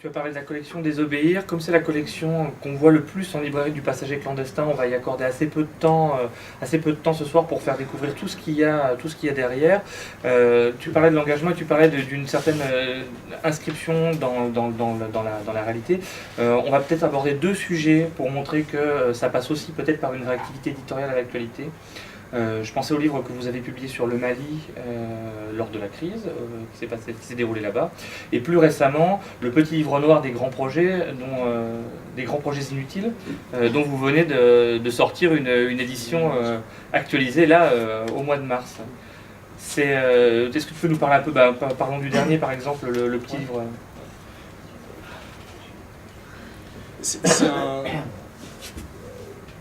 Tu as parlé de la collection Désobéir. Comme c'est la collection qu'on voit le plus en librairie du Passager clandestin, on va y accorder assez peu de temps ce soir pour faire découvrir tout ce qu'il y a, derrière. Tu parlais de l'engagement et tu parlais d'une certaine inscription dans la réalité. On va peut-être aborder deux sujets pour montrer que ça passe aussi peut-être par une réactivité éditoriale à l'actualité. Je pensais au livre que vous avez publié sur le Mali lors de la crise qui s'est déroulé là-bas, et plus récemment le petit livre noir des grands projets, des grands projets inutiles, dont vous venez de sortir une édition actualisée là au mois de mars. Est-ce que tu peux nous parler un peu, parlons du dernier par exemple, le petit livre.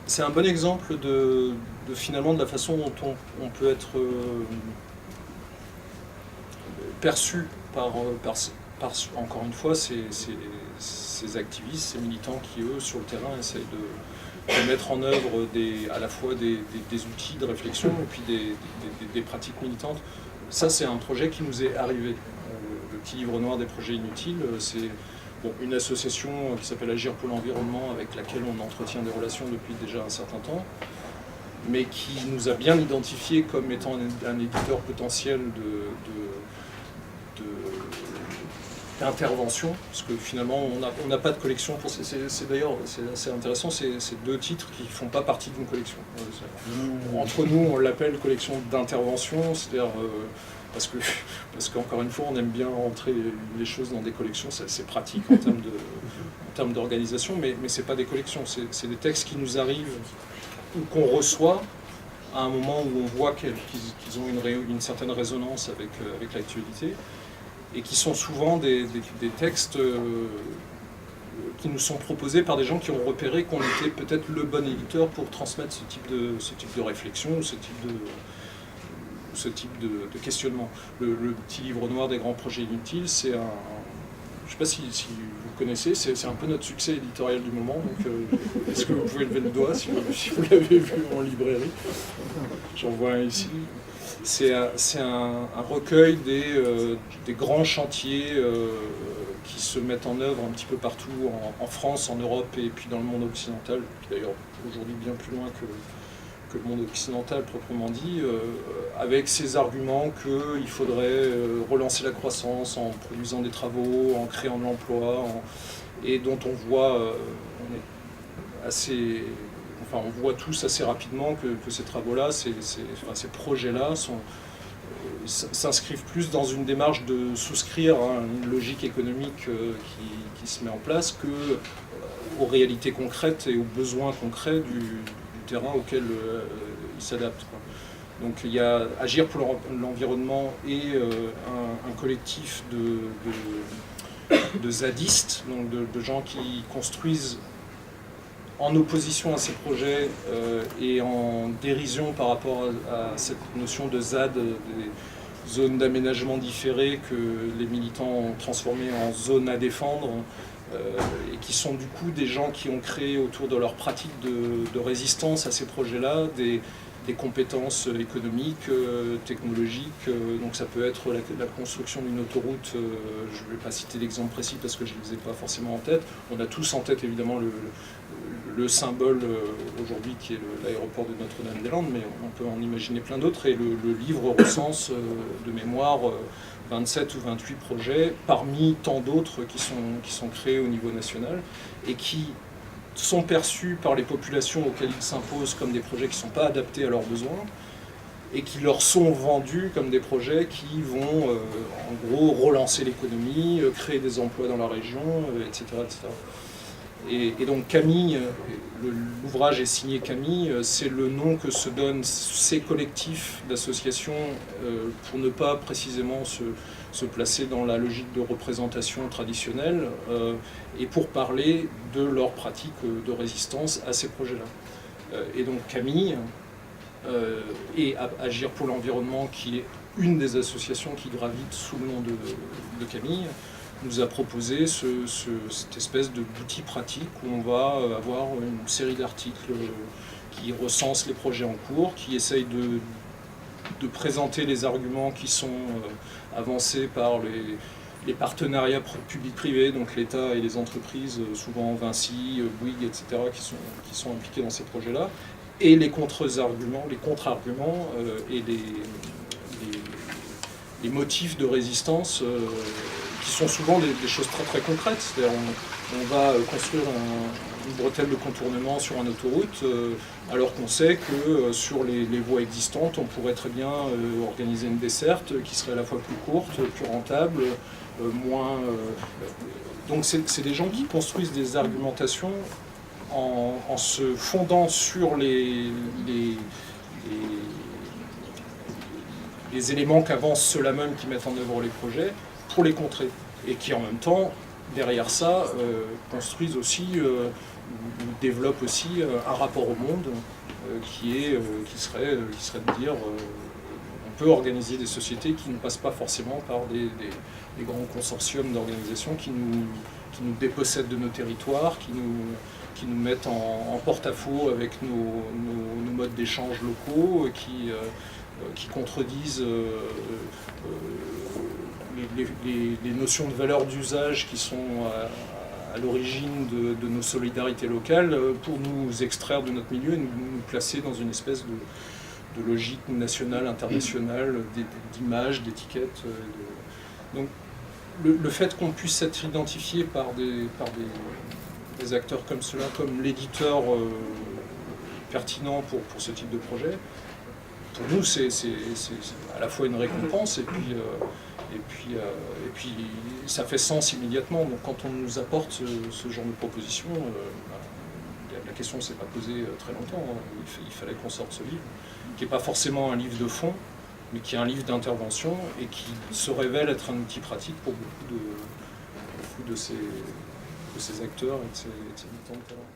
C'est un bon exemple de finalement de la façon dont on peut être perçu par encore une fois ces activistes, ces militants qui eux sur le terrain essayent de mettre en œuvre à la fois des outils de réflexion et puis des pratiques militantes. Ça c'est un projet qui nous est arrivé. Le petit livre noir des projets inutiles, c'est une association qui s'appelle Agir pour l'environnement, avec laquelle on entretient des relations depuis déjà un certain temps, mais qui nous a bien identifié comme étant un éditeur potentiel d'intervention, parce que finalement on n'a pas de collection. D'ailleurs c'est assez intéressant, c'est deux titres qui ne font pas partie d'une collection. Entre nous on l'appelle collection d'intervention, c'est-à-dire parce qu'encore une fois on aime bien rentrer les choses dans des collections, c'est pratique en termes d'organisation, mais ce n'est pas des collections, c'est des textes qui nous arrivent ou qu'on reçoit à un moment où on voit qu'ils ont une certaine résonance avec l'actualité, et qui sont souvent des textes qui nous sont proposés par des gens qui ont repéré qu'on était peut-être le bon éditeur pour transmettre ce type de réflexion, ou ce type de questionnement. Le petit livre noir des grands projets inutiles, c'est un... Je ne sais pas si vous connaissez, c'est un peu notre succès éditorial du moment, donc est-ce que vous pouvez lever le doigt si vous l'avez vu en librairie? J'en vois un ici. C'est un recueil des grands chantiers qui se mettent en œuvre un petit peu partout en France, en Europe et puis dans le monde occidental, qui d'ailleurs aujourd'hui bien plus loin que le monde occidental proprement dit, avec ces arguments qu'il faudrait relancer la croissance en produisant des travaux, en créant de l'emploi, et dont on voit, on voit tous assez rapidement que ces travaux-là, ces projets-là s'inscrivent plus dans une démarche de souscrire à une logique économique qui se met en place aux réalités concrètes et aux besoins concrets du terrain auquel ils s'adaptent. Donc il y a Agir pour l'environnement et un collectif de zadistes, donc de gens qui construisent en opposition à ces projets et en dérision par rapport à cette notion de ZAD, des zones d'aménagement différées que les militants ont transformées en zones à défendre, et qui sont du coup des gens qui ont créé autour de leur pratique de résistance à ces projets-là des compétences économiques, technologiques. Donc ça peut être la construction d'une autoroute, je ne vais pas citer d'exemple précis parce que je ne les ai pas forcément en tête. On a tous en tête évidemment le symbole aujourd'hui qui est l'aéroport de Notre-Dame-des-Landes, mais on peut en imaginer plein d'autres, et le livre recense de mémoire 27 ou 28 projets, parmi tant d'autres qui sont créés au niveau national, et qui sont perçus par les populations auxquelles ils s'imposent comme des projets qui ne sont pas adaptés à leurs besoins, et qui leur sont vendus comme des projets qui vont en gros relancer l'économie, créer des emplois dans la région, etc. etc. Et donc Camille, l'ouvrage est signé Camille, c'est le nom que se donnent ces collectifs d'associations pour ne pas précisément se placer dans la logique de représentation traditionnelle et pour parler de leur pratique de résistance à ces projets-là. Et donc Camille et Agir pour l'environnement, qui est une des associations qui gravitent sous le nom de Camille, nous a proposé cette espèce d'outil pratique où on va avoir une série d'articles qui recensent les projets en cours, qui essayent de présenter les arguments qui sont avancés par les partenariats public-privé, donc l'État et les entreprises, souvent Vinci, Bouygues, etc., qui sont impliqués dans ces projets-là, et les contre-arguments et les motifs de résistance qui sont souvent des choses très très concrètes. C'est-à-dire on va construire une bretelle de contournement sur une autoroute alors qu'on sait que sur les voies existantes on pourrait très bien organiser une desserte qui serait à la fois plus courte, plus rentable, moins... Donc c'est des gens qui construisent des argumentations en se fondant sur les éléments qu'avancent ceux-là même qui mettent en œuvre les projets pour les contrer. Et qui en même temps, derrière ça, construisent aussi, ou développent aussi un rapport au monde qui serait de dire on peut organiser des sociétés qui ne passent pas forcément par des grands consortiums d'organisations qui nous dépossèdent de nos territoires, qui nous mettent en porte-à-faux avec nos modes d'échange locaux, qui contredisent les notions de valeur d'usage qui sont à l'origine de nos solidarités locales pour nous extraire de notre milieu et nous placer dans une espèce de logique nationale, internationale, d'image, d'étiquette. Donc le fait qu'on puisse être identifié par des acteurs comme cela, comme l'éditeur pertinent pour ce type de projet, pour nous c'est à la fois une récompense et puis ça fait sens immédiatement. Donc quand on nous apporte ce genre de proposition, la question ne s'est pas posée très longtemps. Il fallait qu'on sorte ce livre, qui n'est pas forcément un livre de fond, mais qui est un livre d'intervention et qui se révèle être un outil pratique pour beaucoup de ces acteurs et de ces militants de terrain.